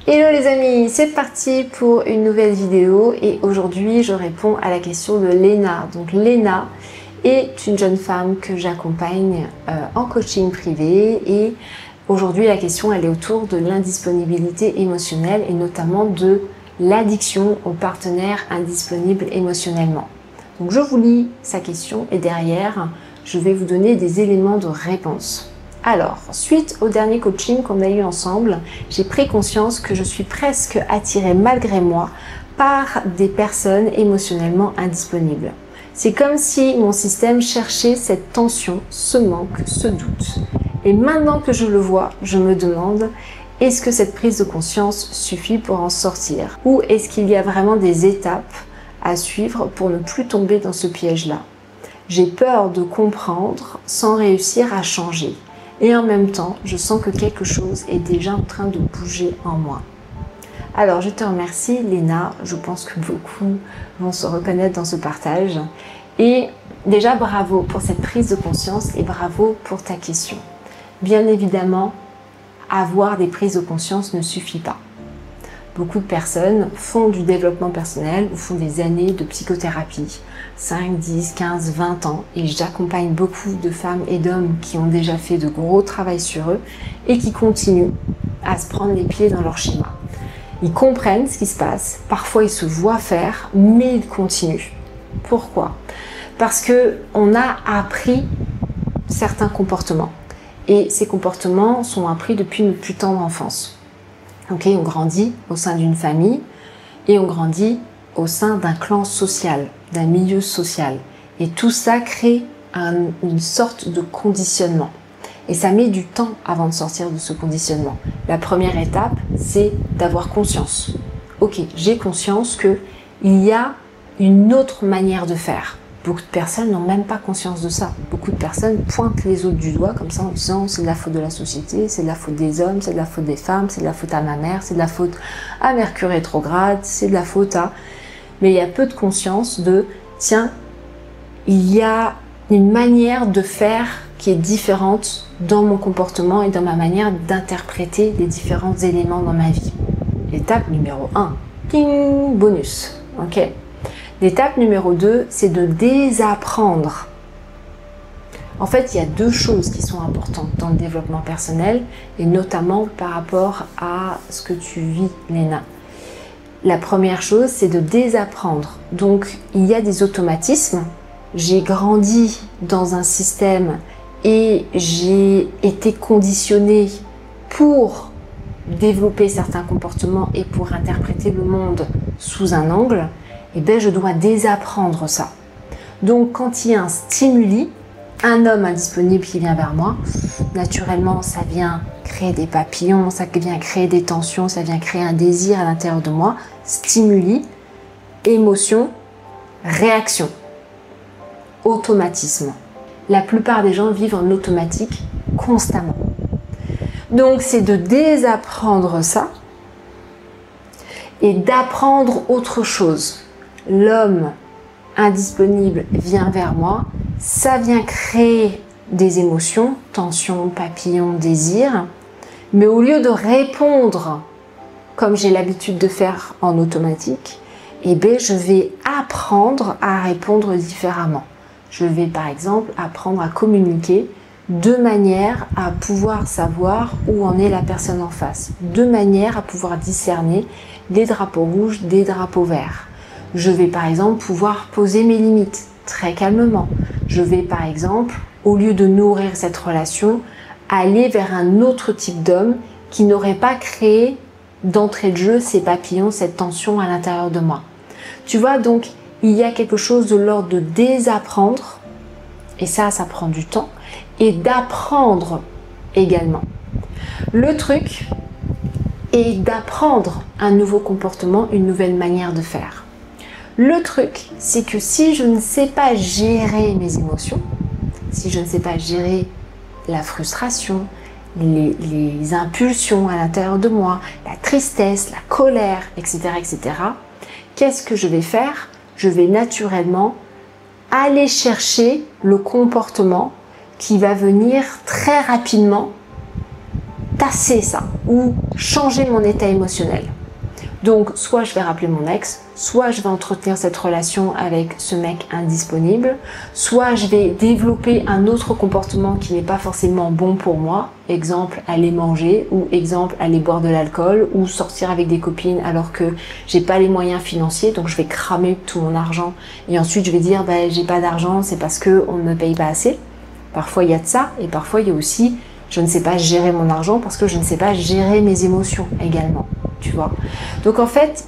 Hello les amis, c'est parti pour une nouvelle vidéo et aujourd'hui je réponds à la question de Léna. Donc Léna est une jeune femme que j'accompagne en coaching privé et aujourd'hui la question elle est autour de l'indisponibilité émotionnelle et notamment de l'addiction aux partenaires indisponibles émotionnellement. Donc je vous lis sa question et derrière je vais vous donner des éléments de réponse. Alors, suite au dernier coaching qu'on a eu ensemble, j'ai pris conscience que je suis presque attirée malgré moi par des personnes émotionnellement indisponibles. C'est comme si mon système cherchait cette tension, ce manque, ce doute. Et maintenant que je le vois, je me demande, est-ce que cette prise de conscience suffit pour en sortir? Ou est-ce qu'il y a vraiment des étapes à suivre pour ne plus tomber dans ce piège-là? J'ai peur de comprendre sans réussir à changer. Et en même temps, je sens que quelque chose est déjà en train de bouger en moi. Alors, je te remercie, Léna. Je pense que beaucoup vont se reconnaître dans ce partage. Et déjà, bravo pour cette prise de conscience et bravo pour ta question. Bien évidemment, avoir des prises de conscience ne suffit pas. Beaucoup de personnes font du développement personnel ou font des années de psychothérapie, 5, 10, 15, 20 ans. Et j'accompagne beaucoup de femmes et d'hommes qui ont déjà fait de gros travail sur eux et qui continuent à se prendre les pieds dans leur schéma. Ils comprennent ce qui se passe, parfois ils se voient faire, mais ils continuent. Pourquoi? Parce qu'on a appris certains comportements. Et ces comportements sont appris depuis notre plus tendre enfance. Ok, on grandit au sein d'une famille et on grandit au sein d'un clan social, d'un milieu social. Et tout ça crée une sorte de conditionnement. Et ça met du temps avant de sortir de ce conditionnement. La première étape, c'est d'avoir conscience. Ok, j'ai conscience qu'il y a une autre manière de faire. Beaucoup de personnes n'ont même pas conscience de ça. Beaucoup de personnes pointent les autres du doigt comme ça en disant c'est de la faute de la société, c'est de la faute des hommes, c'est de la faute des femmes, c'est de la faute à ma mère, c'est de la faute à Mercure rétrograde, c'est de la faute à... Mais il y a peu de conscience de tiens, il y a une manière de faire qui est différente dans mon comportement et dans ma manière d'interpréter les différents éléments dans ma vie. L'étape numéro 1, ding, bonus, ok. L'étape numéro 2, c'est de désapprendre. En fait, il y a deux choses qui sont importantes dans le développement personnel et notamment par rapport à ce que tu vis, Léna. La première chose, c'est de désapprendre. Donc, il y a des automatismes. J'ai grandi dans un système et j'ai été conditionnée pour développer certains comportements et pour interpréter le monde sous un angle. Eh bien, je dois désapprendre ça. Donc, quand il y a un stimuli, un homme indisponible qui vient vers moi, naturellement, ça vient créer des papillons, ça vient créer des tensions, ça vient créer un désir à l'intérieur de moi. Stimuli, émotion, réaction, automatisme. La plupart des gens vivent en automatique constamment. Donc, c'est de désapprendre ça et d'apprendre autre chose. L'homme indisponible vient vers moi, ça vient créer des émotions, tension, papillon, désir, mais au lieu de répondre comme j'ai l'habitude de faire en automatique, eh bien, je vais apprendre à répondre différemment. Je vais par exemple apprendre à communiquer de manière à pouvoir savoir où en est la personne en face, de manière à pouvoir discerner des drapeaux rouges, des drapeaux verts. Je vais par exemple pouvoir poser mes limites très calmement. Je vais par exemple, au lieu de nourrir cette relation, aller vers un autre type d'homme qui n'aurait pas créé d'entrée de jeu ces papillons, cette tension à l'intérieur de moi. Tu vois, donc il y a quelque chose de l'ordre de désapprendre, et ça prend du temps, et d'apprendre également. Le truc est d'apprendre un nouveau comportement, une nouvelle manière de faire. Le truc, c'est que si je ne sais pas gérer mes émotions, si je ne sais pas gérer la frustration, les impulsions à l'intérieur de moi, la tristesse, la colère, etc., qu'est-ce que je vais faire? Je vais naturellement aller chercher le comportement qui va venir très rapidement tasser ça ou changer mon état émotionnel. Donc, soit je vais rappeler mon ex, soit je vais entretenir cette relation avec ce mec indisponible, soit je vais développer un autre comportement qui n'est pas forcément bon pour moi. Exemple, aller manger, ou exemple, aller boire de l'alcool, ou sortir avec des copines alors que j'ai pas les moyens financiers, donc je vais cramer tout mon argent. Et ensuite, je vais dire, bah, j'ai pas d'argent, c'est parce que on ne me paye pas assez. Parfois, il y a de ça, et parfois, il y a aussi, je ne sais pas gérer mon argent parce que je ne sais pas gérer mes émotions également. Tu vois. Donc en fait,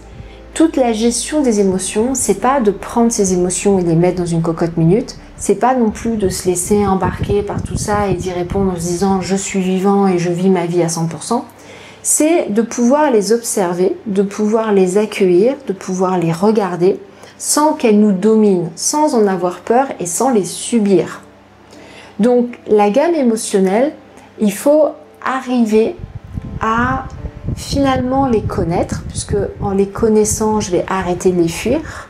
toute la gestion des émotions, c'est pas de prendre ces émotions et les mettre dans une cocotte minute, c'est pas non plus de se laisser embarquer par tout ça et d'y répondre en se disant je suis vivant et je vis ma vie à 100%. C'est de pouvoir les observer, de pouvoir les accueillir, de pouvoir les regarder sans qu'elles nous dominent, sans en avoir peur et sans les subir. Donc la gamme émotionnelle, il faut arriver à finalement les connaître, puisque en les connaissant, je vais arrêter de les fuir.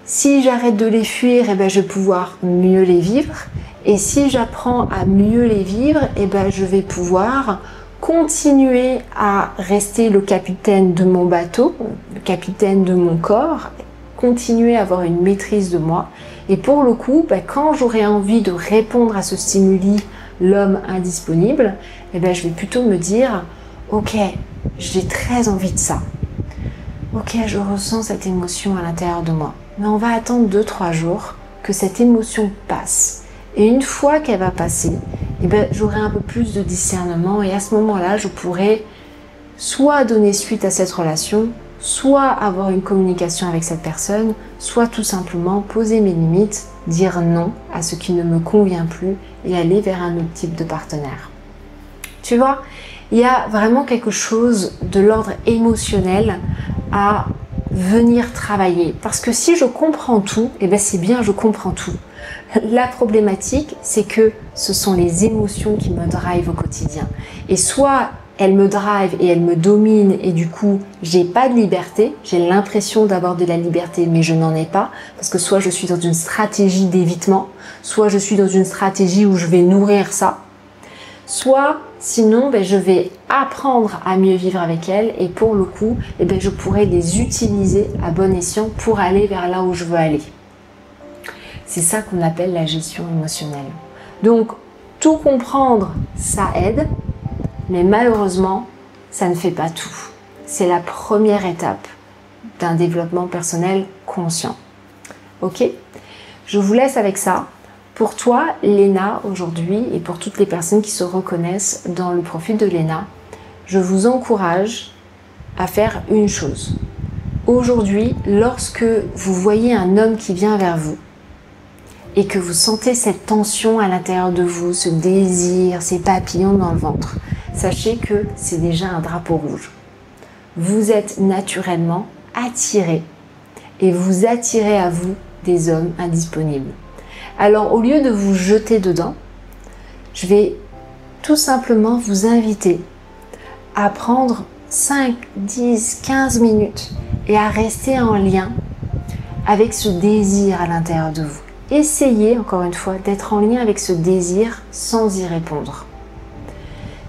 Si j'arrête de les fuir, eh ben, je vais pouvoir mieux les vivre. Et si j'apprends à mieux les vivre, eh ben, je vais pouvoir continuer à rester le capitaine de mon bateau, le capitaine de mon corps, continuer à avoir une maîtrise de moi. Et pour le coup, ben, quand j'aurai envie de répondre à ce stimuli, l'homme indisponible, eh ben, je vais plutôt me dire ok, j'ai très envie de ça. Ok, je ressens cette émotion à l'intérieur de moi. Mais on va attendre 2-3 jours que cette émotion passe. Et une fois qu'elle va passer, eh ben, j'aurai un peu plus de discernement et à ce moment-là, je pourrai soit donner suite à cette relation, soit avoir une communication avec cette personne, soit tout simplement poser mes limites, dire non à ce qui ne me convient plus et aller vers un autre type de partenaire. Tu vois ? Il y a vraiment quelque chose de l'ordre émotionnel à venir travailler. Parce que si je comprends tout, eh ben c'est bien, je comprends tout. La problématique, c'est que ce sont les émotions qui me drivent au quotidien. Et soit elles me drivent et elles me dominent et du coup, j'ai pas de liberté. J'ai l'impression d'avoir de la liberté, mais je n'en ai pas. Parce que soit je suis dans une stratégie d'évitement, soit je suis dans une stratégie où je vais nourrir ça. Soit, sinon, ben, je vais apprendre à mieux vivre avec elles et pour le coup, eh ben, je pourrai les utiliser à bon escient pour aller vers là où je veux aller. C'est ça qu'on appelle la gestion émotionnelle. Donc, tout comprendre, ça aide, mais malheureusement, ça ne fait pas tout. C'est la première étape d'un développement personnel conscient. Ok ? Je vous laisse avec ça. Pour toi, Léna, aujourd'hui, et pour toutes les personnes qui se reconnaissent dans le profil de Léna, je vous encourage à faire une chose. Aujourd'hui, lorsque vous voyez un homme qui vient vers vous et que vous sentez cette tension à l'intérieur de vous, ce désir, ces papillons dans le ventre, sachez que c'est déjà un drapeau rouge. Vous êtes naturellement attiré et vous attirez à vous des hommes indisponibles. Alors, au lieu de vous jeter dedans, je vais tout simplement vous inviter à prendre 5, 10, 15 minutes et à rester en lien avec ce désir à l'intérieur de vous. Essayez, encore une fois, d'être en lien avec ce désir sans y répondre.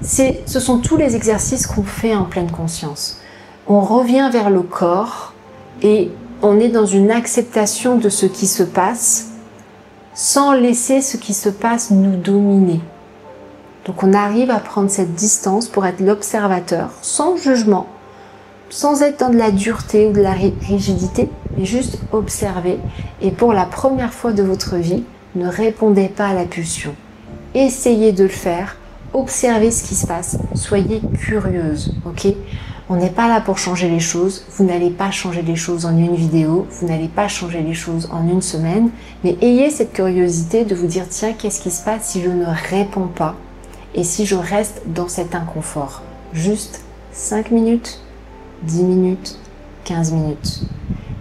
Ce sont tous les exercices qu'on fait en pleine conscience. On revient vers le corps et on est dans une acceptation de ce qui se passe sans laisser ce qui se passe nous dominer. Donc on arrive à prendre cette distance pour être l'observateur, sans jugement, sans être dans de la dureté ou de la rigidité, mais juste observer. Et pour la première fois de votre vie, ne répondez pas à la pulsion. Essayez de le faire, observez ce qui se passe, soyez curieuse, ok ? On n'est pas là pour changer les choses, vous n'allez pas changer les choses en une vidéo, vous n'allez pas changer les choses en une semaine, mais ayez cette curiosité de vous dire tiens, qu'est-ce qui se passe si je ne réponds pas et si je reste dans cet inconfort? Juste 5 minutes, 10 minutes, 15 minutes.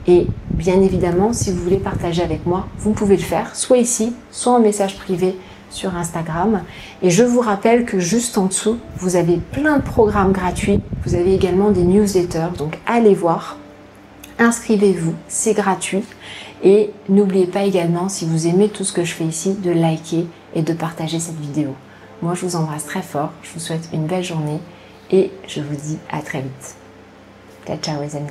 Et bien évidemment, si vous voulez partager avec moi, vous pouvez le faire, soit ici, soit en message privé sur Instagram. Et je vous rappelle que juste en dessous, vous avez plein de programmes gratuits. Vous avez également des newsletters, donc allez voir. Inscrivez-vous, c'est gratuit. Et n'oubliez pas également, si vous aimez tout ce que je fais ici, de liker et de partager cette vidéo. Moi, je vous embrasse très fort, je vous souhaite une belle journée et je vous dis à très vite. Ciao, ciao les amis.